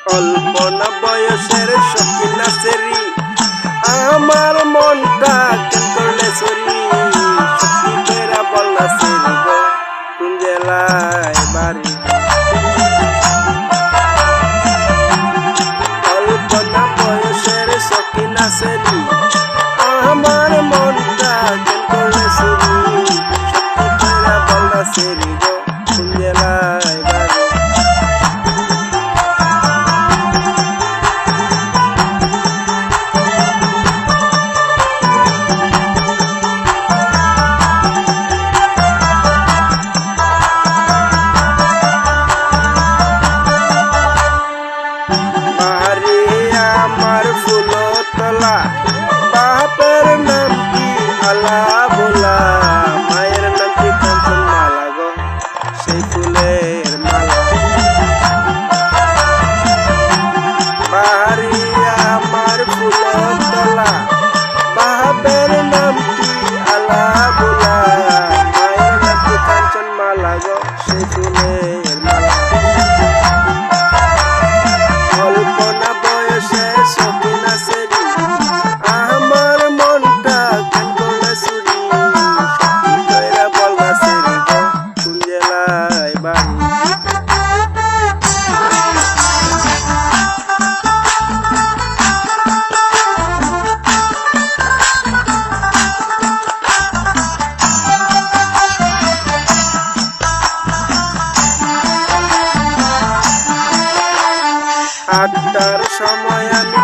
অল্প না বয়সের সখী নাচেরি আমার মনটা কেন করলে চুরি সত্যি কইরা বল নাচেরি গো কোন জেলায় বাড়ি অল্প না বয়সের সখী নাচেরি আমার মনটা কেন করলে চুরি সত্যি কইরা বল নাচেরি গো কোন জেলায় বাড়ি বাপের নাম কি আলা বোলা মায়ের নাম কি কাঞ্চন মালা গো সেই ফুলের মালা বাড়ি আমার ফুলতলা বাপের নাম কি আলা বোলা মায়ের নাম কি কাঞ্চন মালা গো সেই ফুলের মালা অল্প না বয়সে সখী নাচেরি আমার মনটা কেন করলে চুরি সত্যি কইরা বল নাচেরি গো কোন জেলায় বাড়ি আটটার সময় আমি